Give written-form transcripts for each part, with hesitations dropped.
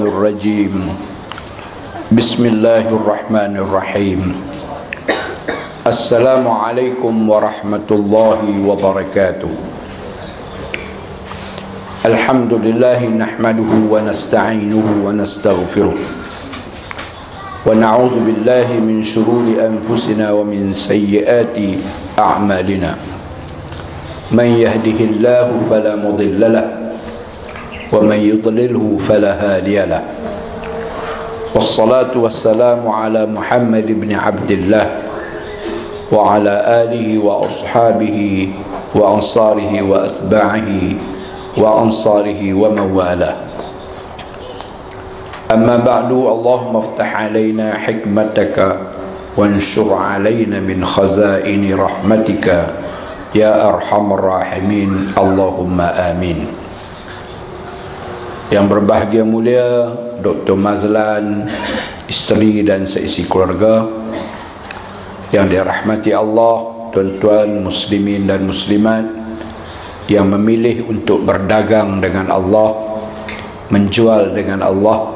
الرجيم بسم الله الرحمن الرحيم السلام عليكم ورحمة الله وبركاته الحمد لله نحمده ونستعينه ونستغفره ونعوذ بالله من شرور أنفسنا ومن سيئات أعمالنا من يهده الله فلا مضل له ومن يضلله فلا هادي له والصلاة والسلام على محمد بن عبد الله وعلى آله وأصحابه وأنصاره وأتباعه وأنصاره ومن والاه أما بعد اللهم افتح علينا حكمتك وانشر علينا من خزائن رحمتك يا أرحم الراحمين اللهم آمين. Yang berbahagia mulia Dr. Mazlan, isteri dan seisi keluarga, yang dirahmati Allah, tuan-tuan muslimin dan muslimat yang memilih untuk berdagang dengan Allah, menjual dengan Allah,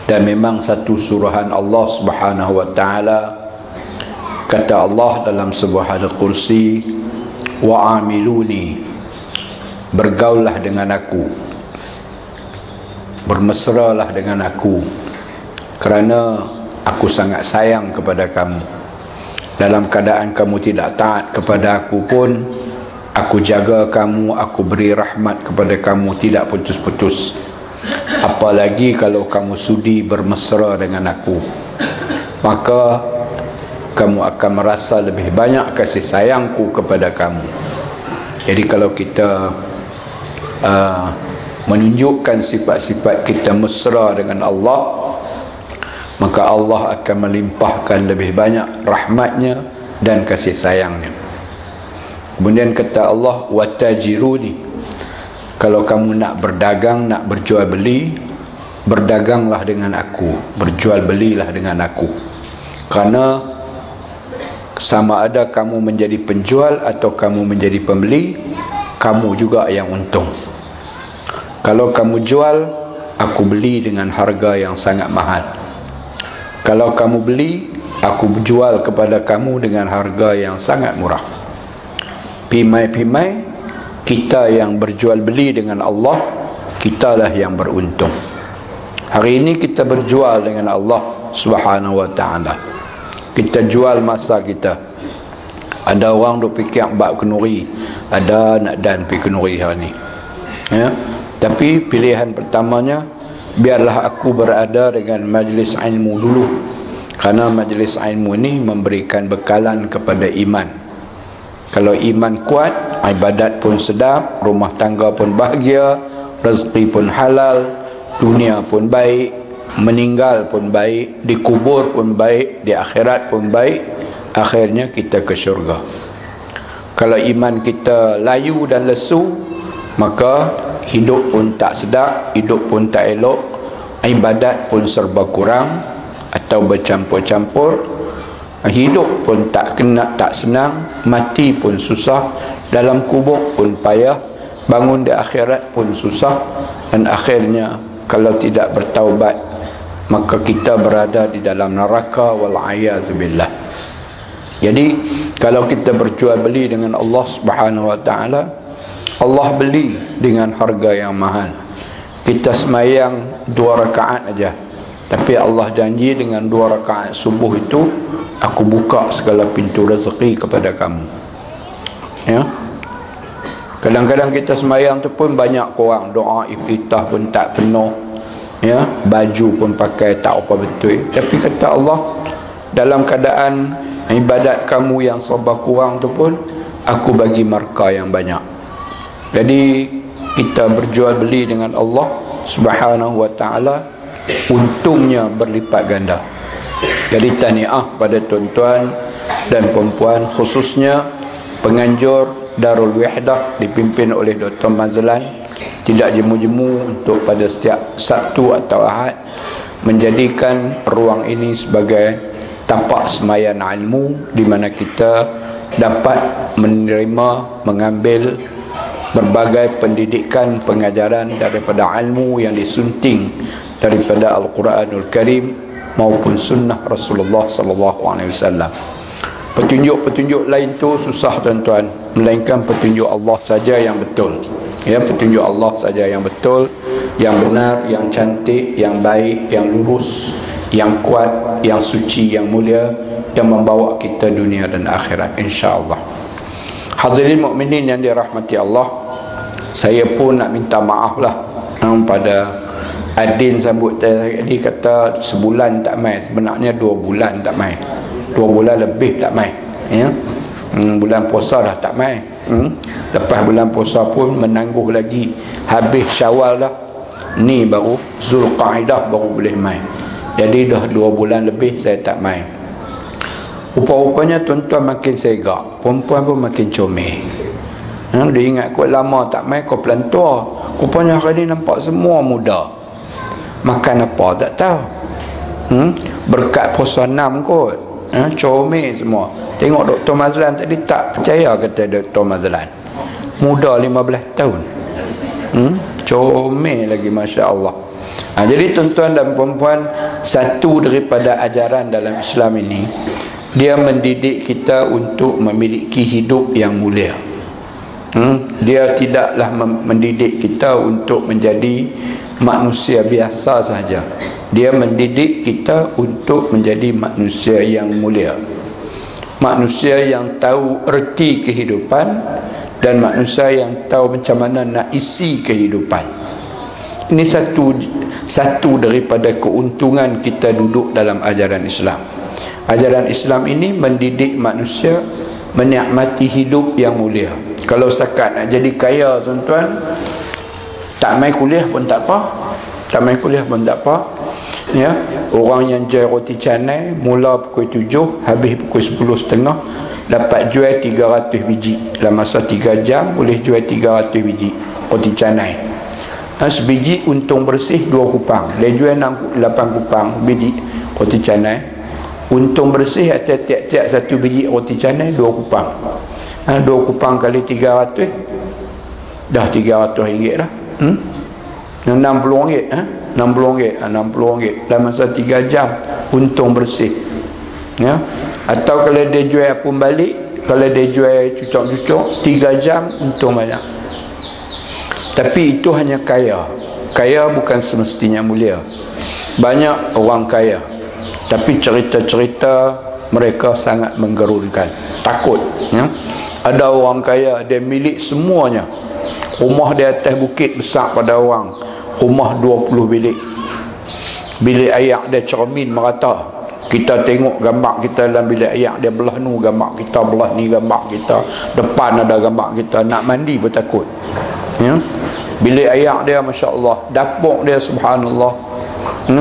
dan memang satu suruhan Allah Subhanahu wa taala. Kata Allah dalam sebuah hadis kursi, wa amiluni, bergaullah dengan aku, bermesralah dengan aku, kerana aku sangat sayang kepada kamu. Dalam keadaan kamu tidak taat kepada aku pun, aku jaga kamu, aku beri rahmat kepada kamu tidak putus-putus. Apalagi kalau kamu sudi bermesra dengan aku, maka kamu akan merasa lebih banyak kasih sayangku kepada kamu. Jadi kalau kita menunjukkan sifat-sifat kita mesra dengan Allah, maka Allah akan melimpahkan lebih banyak rahmatnya dan kasih sayangnya. Kemudian kata Allah, watajiruni, kalau kamu nak berdagang, nak berjual beli, berdaganglah dengan aku, berjual belilah dengan aku. Kerana sama ada kamu menjadi penjual atau kamu menjadi pembeli, kamu juga yang untung. Kalau kamu jual, aku beli dengan harga yang sangat mahal. Kalau kamu beli, aku jual kepada kamu dengan harga yang sangat murah. Pimai-pimai, kita yang berjual beli dengan Allah, kitalah yang beruntung. Hari ini kita berjual dengan Allah Subhanahu wa ta'ala. Kita jual masa kita. Ada orang duk fikir bab kenuri, ada nak dan pi kenuri hari ni, ya. Tapi pilihan pertamanya, biarlah aku berada dengan majlis ilmu dulu, kerana majlis ilmu ini memberikan bekalan kepada iman. Kalau iman kuat, ibadat pun sedap, rumah tangga pun bahagia, rezeki pun halal, dunia pun baik, meninggal pun baik, dikubur pun baik, di akhirat pun baik, akhirnya kita ke syurga. Kalau iman kita layu dan lesu, maka hidup pun tak sedap, hidup pun tak elok, ibadat pun serba kurang atau bercampur-campur, hidup pun tak kena, tak senang, mati pun susah, dalam kubur pun payah, bangun di akhirat pun susah, dan akhirnya kalau tidak bertaubat, maka kita berada di dalam neraka, wal'ayazubillah. Jadi kalau kita berjual beli dengan Allah Subhanahu wa ta'ala, Allah beli dengan harga yang mahal. Kita semayang 2 rakaat aja, tapi Allah janji dengan 2 rakaat subuh itu, aku buka segala pintu rezeki kepada kamu, ya. Kadang-kadang kita semayang tu pun banyak korang doa iftitah pun tak penuh, ya, baju pun pakai tak apa betul. Tapi kata Allah, dalam keadaan ibadat kamu yang serba kurang tu pun, aku bagi markah yang banyak. Jadi kita berjual beli dengan Allah Subhanahu wa ta'ala, untungnya berlipat ganda. Jadi tahniah pada tuan-tuan dan perempuan, khususnya penganjur Darul Wahdah dipimpin oleh Dr. Mazlan, tidak jemu-jemu untuk pada setiap Sabtu atau Ahad menjadikan ruang ini sebagai tapak semayan ilmu, di mana kita dapat menerima, mengambil berbagai pendidikan pengajaran daripada ilmu yang disunting daripada Al-Quranul Karim maupun sunnah Rasulullah sallallahu alaihi wasallam. Petunjuk-petunjuk lain tu susah tuan-tuan, melainkan petunjuk Allah saja yang betul. Ya, petunjuk Allah saja yang betul, yang benar, yang cantik, yang baik, yang lurus, yang kuat, yang suci, yang mulia, yang membawa kita dunia dan akhirat insya-Allah. Hadirin mukminin yang dirahmati Allah, saya pun nak minta maaf lah pada Adin sambut tadi, kata sebulan tak main. Sebenarnya 2 bulan tak main, 2 bulan lebih tak main, ya. Bulan puasa dah tak main. Lepas bulan puasa pun menangguh lagi, habis Syawal dah, ni baru Zulqa'dah baru boleh main. Jadi dah 2 bulan lebih saya tak main. Rupa-rupanya tuan-tuan makin segak, perempuan pun makin comel. Dia ingat kot lama tak main, kau pelantua. Rupanya hari ni nampak semua muda. Makan apa tak tahu. Berkat puasa 6 kot, comel semua. Tengok Dr. Mazlan tadi, tak percaya kata Dr. Mazlan muda 15 tahun. Comel lagi, Masya Allah. Jadi tuan-tuan dan perempuan, satu daripada ajaran dalam Islam ini, dia mendidik kita untuk memiliki hidup yang mulia. Dia tidaklah mendidik kita untuk menjadi manusia biasa saja. Dia mendidik kita untuk menjadi manusia yang mulia, manusia yang tahu erti kehidupan, dan manusia yang tahu macam mana nak isi kehidupan. Ini satu daripada keuntungan kita duduk dalam ajaran Islam. Ajaran Islam ini mendidik manusia menikmati hidup yang mulia. Kalau setakat nak jadi kaya tuan-tuan, tak main kuliah pun tak apa, tak main kuliah pun tak apa, ya. Orang yang jual roti canai mula pukul 7, habis pukul 10.30, dapat jual 300 biji. Dalam masa 3 jam boleh jual 300 biji roti canai. Sebiji untung bersih 2 kupang. Dia jual 8 kupang biji roti canai. Untung bersih atas tiap-tiap satu biji roti canai 2 kupang. 2 kupang kali 300 dah 300 ringgit dah. 60 ringgit, 60 ringgit, 60 ringgit dalam masa 3 jam untung bersih, ya. Atau kalau dia jual pun balik, kalau dia jual cucuk-cucuk 3 jam untung banyak. Tapi itu hanya kaya. Kaya bukan semestinya mulia. Banyak orang kaya, tapi cerita-cerita mereka sangat menggerunkan, takut, ya. Ada orang kaya, dia milik semuanya. Rumah dia atas bukit besar pada orang, rumah 20 bilik. Bilik ayak dia cermin merata. Kita tengok gambar kita dalam bilik ayak dia, belah nu gambar kita, belah ni gambar kita, depan ada gambar kita. Nak mandi pun takut, ya. Bilik ayak dia Masya Allah, dapur dia Subhanallah,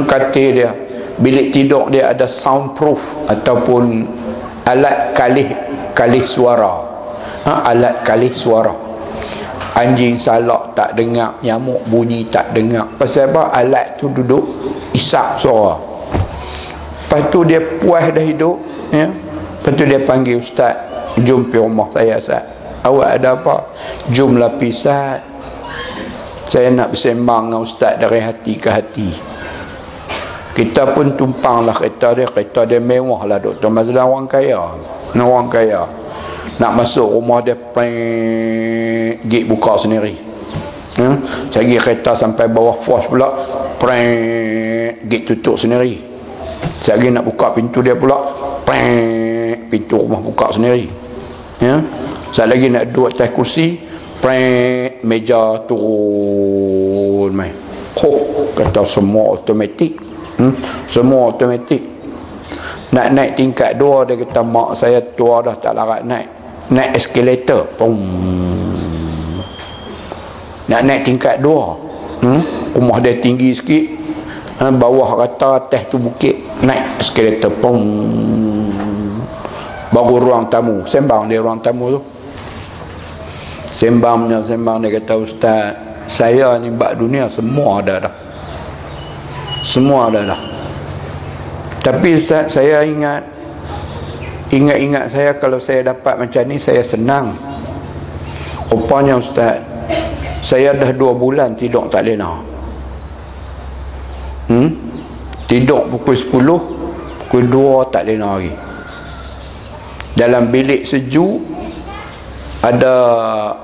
katil dia, bilik tidur dia ada soundproof ataupun alat kalih suara, alat kalih suara. Anjing salak tak dengar, nyamuk bunyi tak dengar. Pasal apa? Alat tu duduk isap suara. Lepas tu dia puas dah hidup, ya. Lepas tu dia panggil ustaz, jom pergi rumah saya ustaz. Awak ada apa? Jom lapisat, saya nak bersembang dengan ustaz dari hati ke hati. Kita pun tumpang lah kereta dia mewah lah. Dr. Mazlan orang kaya, orang kaya. Nak masuk rumah dia, gate buka sendiri, cari kereta sampai bawah force pula, gate tutup sendiri. Sekali nak buka pintu dia pula, pintu rumah buka sendiri, ya. Sekali lagi nak duduk atas kursi, meja turun mai. Kata semua automatik, semua automatik. Nak naik tingkat 2, dia kata mak saya tua dah tak larat naik eskalator, nak naik tingkat 2, rumah dia tinggi sikit, bawah rata, atas tu bukit, naik eskalator, baru ruang tamu. Sembang dia ruang tamu tu, sembang dia kata, ustaz, saya ni bak dunia semua ada dah, semua ada dah. Tapi ustaz, saya ingat saya kalau saya dapat macam ni saya senang. Rupanya ustaz, Saya dah 2 bulan tidur tak lena. Tidur pukul 10, pukul 2 tak lena lagi. Dalam bilik sejuk ada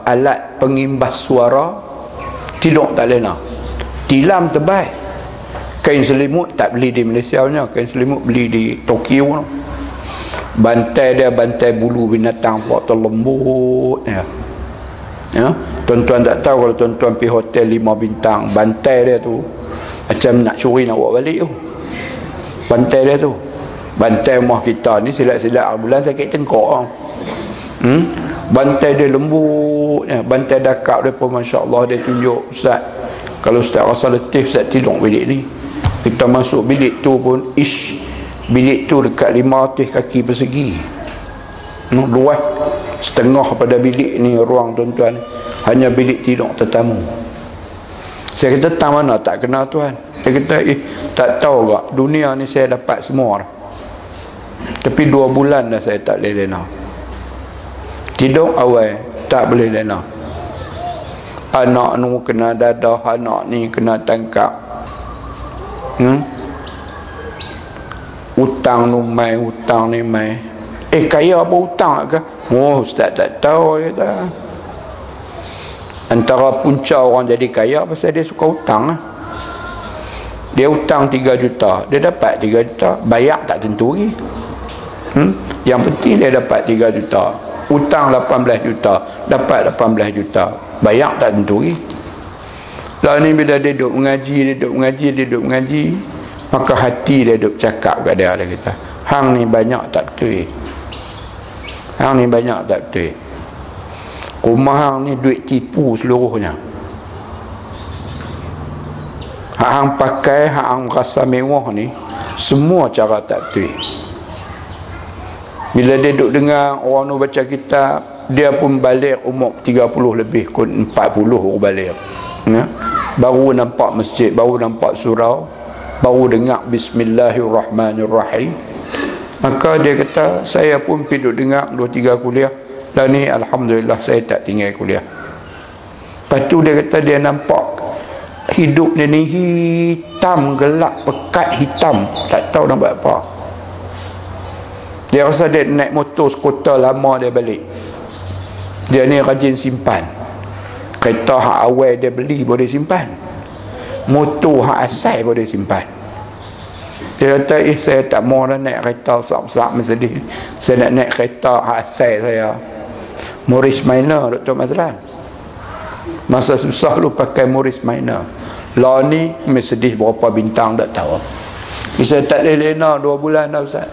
alat pengimbas suara, tidur tak lena. Tilam tebal. Kain selimut tak beli di Malaysia punya, kain selimut beli di Tokyo. Bantai dia bantai bulu binatang buat terlembut ya. Ya, tuan-tuan tak tahu kalau tuan-tuan pergi hotel 5 bintang, bantai dia tu macam nak curi nak bawa balik tu. Bantai dia tu. Bantai rumah kita ni silat-silat bulan sakit tengkok. Bantai dia lembut ya. Bantai dakap dia pun masya-Allah, dia tunjuk, Ustaz, kalau Ustaz rasa letih, Ustaz tidur bilik ni. Kita masuk bilik tu pun bilik tu dekat 500 kaki persegi. Luas setengah pada bilik ni ruang tuan-tuan, hanya bilik tidur tetamu. Saya kata tak mana tak kenal Tuhan. Dia kata tak tahu tak, dunia ni saya dapat semua dah. Tapi 2 bulan dah saya tak boleh lena. Tidur awal tak boleh lena. Anak ni kena dadah, anak ni kena tangkap. Hutang ni mai, hutang ni mai. Kaya apa hutang ke? Oh, Ustaz tak tahu, kata. Antara punca orang jadi kaya pasal dia suka hutang. Dia hutang 3 juta, dia dapat 3 juta, bayar tak tentu lagi. Yang penting dia dapat 3 juta. Hutang 18 juta, dapat 18 juta, bayar tak tentu lagi. Lalu ni bila dia duduk mengaji, maka hati dia duduk cakap kat dia kata, hang ni banyak tak betul. Hang ni banyak tak betul. Rumah hang ni duit tipu seluruhnya. Hak hang pakai, hak hang rasa mewah ni, semua cara tak betul. Bila dia duduk dengar orang tu baca kitab, dia pun balik umur 30 lebih, kot 40 baru balik ya? Baru nampak masjid, baru nampak surau, baru dengar Bismillahirrahmanirrahim. Maka dia kata, saya pun pergi duduk dengar 2-3 kuliah, dan ni alhamdulillah saya tak tinggal kuliah. Lepas tu dia kata dia nampak hidup dia ni hitam, gelap, pekat hitam, tak tahu nak buat apa. Dia rasa dia naik motor skuter lama, dia balik. Dia ni rajin simpan. Kereta hak awal dia beli boleh simpan, motor hak asal boleh simpan. Dia kata, saya tak mau dah naik kereta besar-besar sedih. Saya nak naik kereta hak asal saya, Morris Minor, Dr. Mazlan. Masa susah lu pakai Morris Minor. Lah ni Mercedes berapa bintang tak tahu. Saya tak boleh lena 2 bulan dah, Ustaz.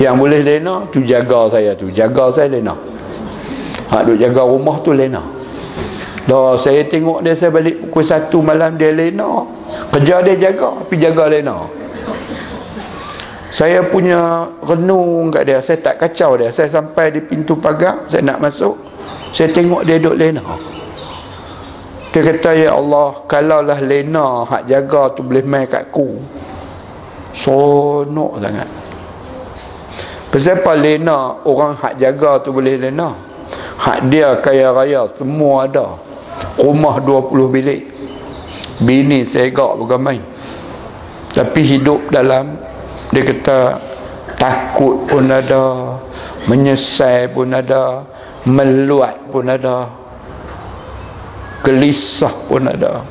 Yang boleh lena tu jaga saya tu, jaga saya lena. Hak duk jaga rumah tu lena. Dah saya tengok dia, saya balik pukul 1 malam dia lena. Kerja dia jaga, tapi jaga lena. Saya punya renung kat dia, saya tak kacau dia. Saya sampai di pintu pagar, saya nak masuk, saya tengok dia duduk lena. Dia kata, ya Allah, kalaulah lena hak jaga tu boleh main kat ku, sonok sangat. Pasal apa lena orang hak jaga tu boleh lena? Hak dia kaya raya, semua ada. Rumah 20 bilik, bini segak bukan main. Tapi hidup dalam, dia kata, takut pun ada, menyesal pun ada, meluat pun ada, gelisah pun ada.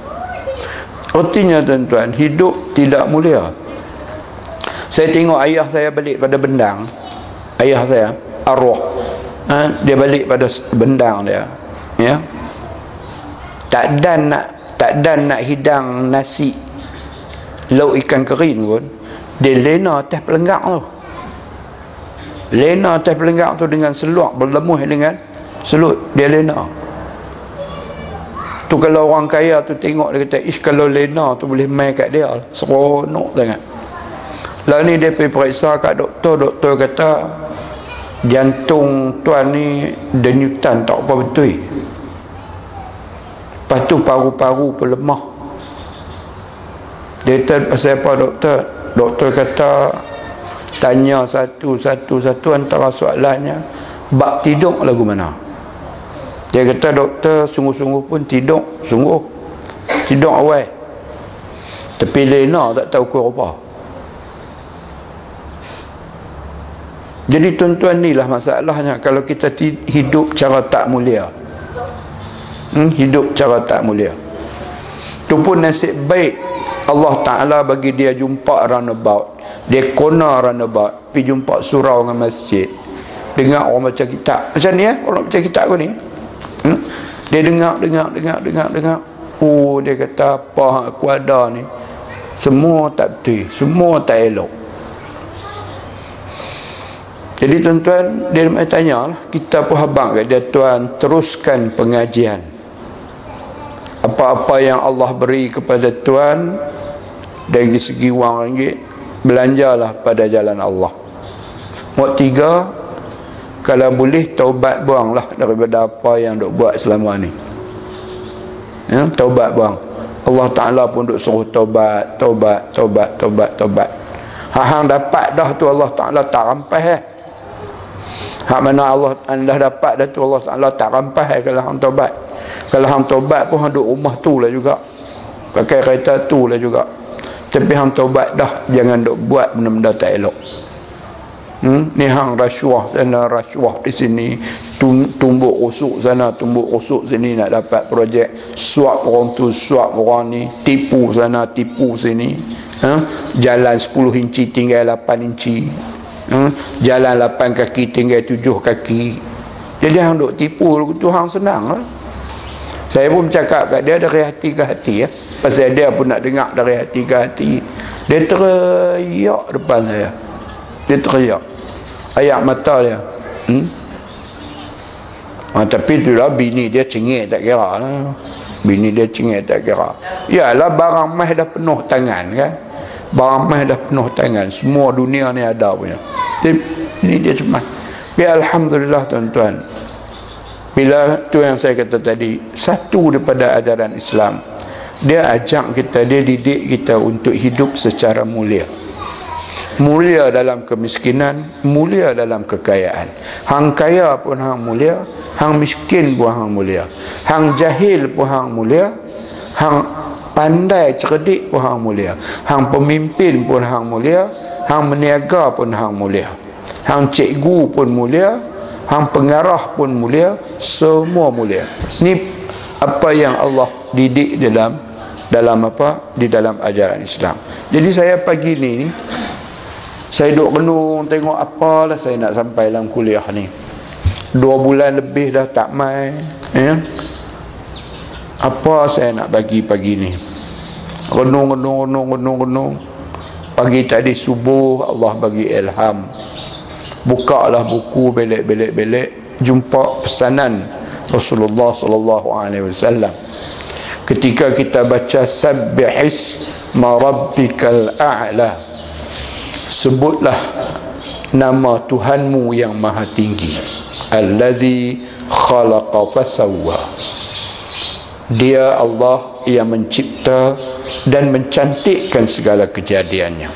Artinya tuan-tuan, hidup tidak mulia. Saya tengok ayah saya balik pada bendang. Ayah saya arwah, dia balik pada bendang dia, ya. Tak dan nak hidang nasi lauk ikan kering pun, dia lena atas pelenggak tu. Lena atas pelenggak tu dengan seluar, berlemuh dengan selut, dia lena. Tu kalau orang kaya tu tengok, dia kata, kalau lena tu boleh main kat dia, seronok sangat. Lalu ni dia pergi periksa kat doktor, doktor kata jantung tuan ni denyutan tak apa betul. Lepas tu paru-paru pun lemah. Dia kata pasal apa doktor? Doktor kata tanya satu antara soalannya, bab tidur lagu mana? Dia kata doktor sungguh-sungguh pun tidur, sungguh tidur awal. Tapi lena tak tahu ukur apa. Jadi tuan-tuan, ni lah masalahnya kalau kita hidup cara tak mulia. Hidup cara tak mulia. Tu pun nasib baik Allah Ta'ala bagi dia jumpa runabout. Dia kona runabout, pergi jumpa surau dengan masjid, dengar orang baca kitab. Macam ni orang baca kitab aku ni. Dia dengar. Oh, dia kata apa aku ada ni semua tak betul, semua tak elok. Jadi tuan-tuan, dia tanya lah, kita pun habang kat dia, tuan teruskan pengajian. Apa-apa yang Allah beri kepada tuan dari segi wang ringgit, belanjalah pada jalan Allah. Nombor 3, kalau boleh taubat buanglah daripada apa yang duk buat selama ni. Ya, taubat buang. Allah Ta'ala pun duk suruh taubat. Hang dapat dah tu Allah Ta'ala tak rampas hak mana Allah anda dapat dah tu Allah Ta'ala tak rampas kalau hang taubat. Kalau hang taubat pun hang duk rumah tu lah juga, pakai kereta tu lah juga. Tapi hang taubat dah, jangan duk buat benda-benda tak elok. Ni hang rasuah sana, rasuah di sini, tumbuk rusuk sana, tumbuk rusuk sini nak dapat projek, suap orang tu, suap orang ni, tipu sana, tipu sini. Jalan 10 inci tinggal 8 inci. Jalan 8 kaki tinggal 7 kaki. Jadi hang duk tipu tu, hang senang lah. Saya pun bercakap kat dia dari hati ke hati ya. Pasal dia pun nak dengar dari hati ke hati. Dia teriak depan saya. Dia teriak. Ayak mata dia. Tapi itulah bini dia cengik tak kira lah. Bini dia cengik tak kira. Yalah barang mah dah penuh tangan kan. Barang mah dah penuh tangan. Semua dunia ni ada punya. Ini dia cemas. Ya alhamdulillah tuan-tuan. Bila tu yang saya kata tadi, satu daripada ajaran Islam, dia ajak kita, dia didik kita untuk hidup secara mulia. Mulia dalam kemiskinan, mulia dalam kekayaan. Hang kaya pun hang mulia, hang miskin pun hang mulia, hang jahil pun hang mulia, hang pandai cerdik pun hang mulia, hang pemimpin pun hang mulia, hang meniaga pun hang mulia, hang cikgu pun mulia, hang pengarah pun mulia, semua mulia. Ni apa yang Allah didik dalam apa? Di dalam ajaran Islam. Jadi saya pagi ni saya duk renung tengok apalah saya nak sampai dalam kuliah ni. 2 bulan lebih dah tak main ya. Apa saya nak bagi pagi ni? Renung. Pagi tadi subuh Allah bagi ilham. Bukalah buku belek, jumpa pesanan Rasulullah sallallahu alaihi wasallam. Ketika kita baca sabbihis ma rabbikal a'la, sebutlah nama Tuhanmu yang maha tinggi, alladzi khalaqa fasawwa. Dia Allah yang mencipta dan mencantikkan segala kejadiannya.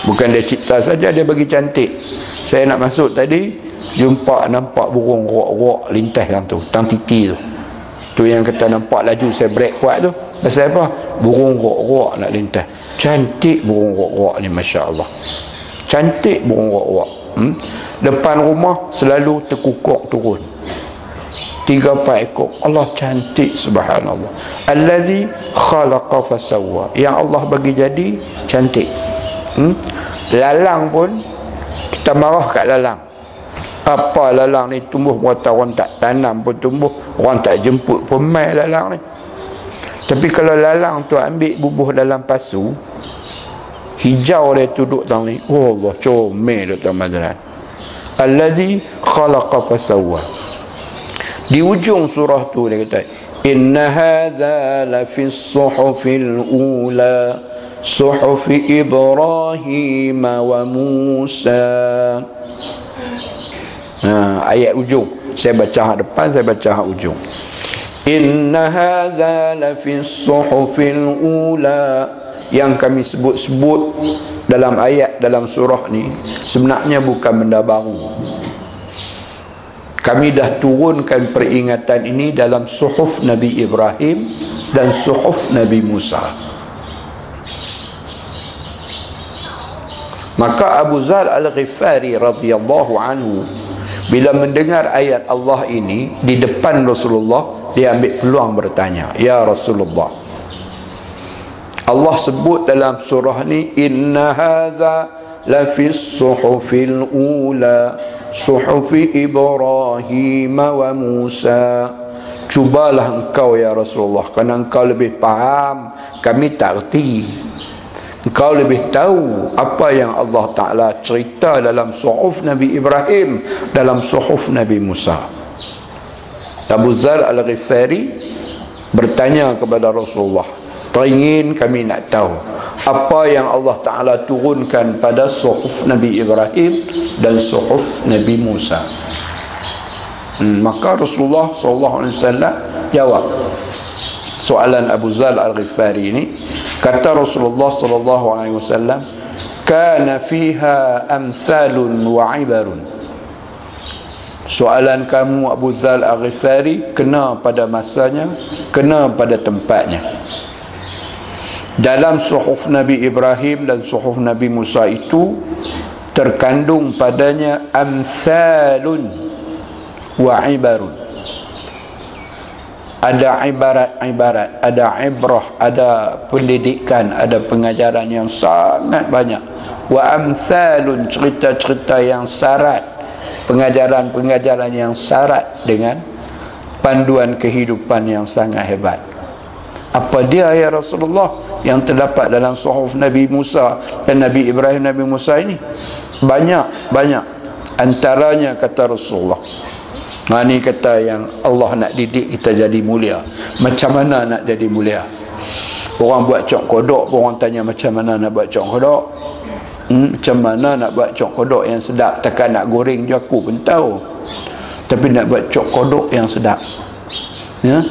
Bukan dia cipta saja, dia bagi cantik. Saya nak masuk tadi, nampak burung rok-rok lintas yang tu, tang titi tu. Tu yang kata nampak laju saya brake kuat tu. Pasal apa? Burung rok-rok nak lintas. Cantik burung rok-rok ni, masya-Allah. Cantik burung rok-rok. Depan rumah selalu terkukuk turun. 3-4 ekor. Allah cantik, subhanallah. Allazi khalaqa fasawwa. Yang Allah bagi jadi cantik. Lalang pun kita marah kat lalang. Apa lalang ni tumbuh berata, orang tak tanam pun tumbuh, orang tak jemput pun mai lalang ni. Tapi kalau lalang tu ambil bubuh dalam pasu, hijau dia duduk tang ni, oh Allah, comel Dr. Madran. Allazi khalaqa fasawwa. Di ujung surah tu dia kata, inna hadza la fi suhufil ula suhufi Ibrahim wa Musa. Ayat ujung saya baca hak depan, saya baca hak ujung. Inna hadza la fi suhufil ula, yang kami sebut-sebut dalam ayat dalam surah ni sebenarnya bukan benda baru. Kami dah turunkan peringatan ini dalam suhuf Nabi Ibrahim dan suhuf Nabi Musa. Maka Abu Dzar Al-Ghifari radhiyallahu anhu bila mendengar ayat Allah ini di depan Rasulullah, dia ambil peluang bertanya, "Ya Rasulullah, Allah sebut dalam surah ni, inna hadza la fis suhufil ula suhufi Ibrahim wa Musa." Cubalah engkau ya Rasulullah, kerana engkau lebih faham, kami tak erti. Engkau lebih tahu apa yang Allah Ta'ala cerita dalam suhuf Nabi Ibrahim, dalam suhuf Nabi Musa. Abu Dzar Al-Ghifari bertanya kepada Rasulullah, teringin kami nak tahu apa yang Allah Ta'ala turunkan pada suhuf Nabi Ibrahim dan suhuf Nabi Musa. Maka Rasulullah SAW jawab soalan Abu Dzar Al-Ghifari ini. Kata Rasulullah SAW, kana fiha amthalun wa ibarun. Soalan kamu Abu Dzar Al-Ghifari kena pada masanya, kena pada tempatnya. Dalam suhuf Nabi Ibrahim dan suhuf Nabi Musa itu terkandung padanya amthalun wa ibarun. Ada ibarat-ibarat, ada ibrah, ada pendidikan, ada pengajaran yang sangat banyak. Wa amthalun, cerita-cerita yang syarat, pengajaran-pengajaran yang syarat dengan panduan kehidupan yang sangat hebat. Apa dia ya Rasulullah yang terdapat dalam suhuf Nabi Musa dan Nabi Ibrahim, Nabi Musa ini? Banyak. Antaranya kata Rasulullah, ini kata yang Allah nak didik kita jadi mulia. Macam mana nak jadi mulia? Orang buat cok kodok pun orang tanya macam mana nak buat cok kodok. Macam mana nak buat cok kodok yang sedap? Takkan nak goreng je aku pun tahu. Tapi nak buat cok kodok yang sedap, ya?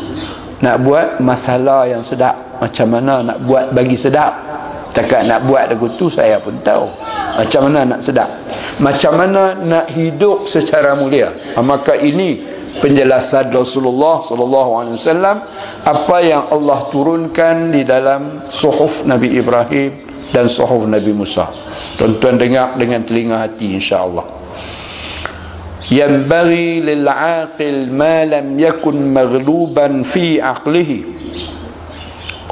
Nak buat masalah yang sedap, macam mana nak buat bagi sedap? Takkan nak buat lagu tu saya pun tahu. Macam mana nak sedap? Macam mana nak hidup secara mulia? Maka ini penjelasan Rasulullah SAW apa yang Allah turunkan di dalam suhuf Nabi Ibrahim dan suhuf Nabi Musa. Tuan-tuan dengar dengan telinga hati insya-Allah. Yanbaghi lil 'aqil ma lam yakun maghluban fi aqlihi.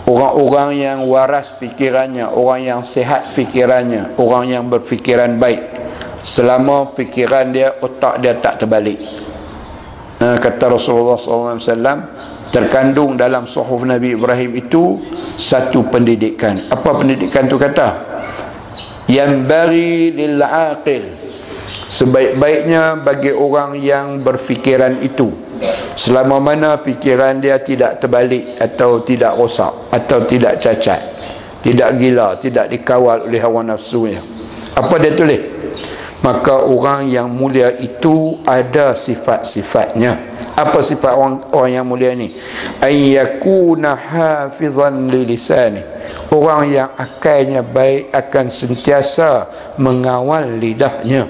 Orang-orang yang waras fikirannya, orang yang sihat fikirannya, orang yang berfikiran baik, selama fikiran dia, otak dia tak terbalik. Kata Rasulullah SAW, terkandung dalam suhuf Nabi Ibrahim itu satu pendidikan. Apa pendidikan tu kata? Yanbaghi lil 'aqil, sebaik-baiknya bagi orang yang berfikiran itu, selama mana fikiran dia tidak terbalik atau tidak rosak atau tidak cacat, tidak gila, tidak dikawal oleh hawa nafsunya. Apa dia tulis? Maka orang yang mulia itu ada sifat-sifatnya. Apa sifat orang yang mulia ni? Ayyakuna hafizan li lisani. Orang yang akalnya baik akan sentiasa mengawal lidahnya.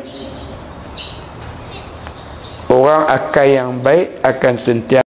Orang akal yang baik akan sentiasa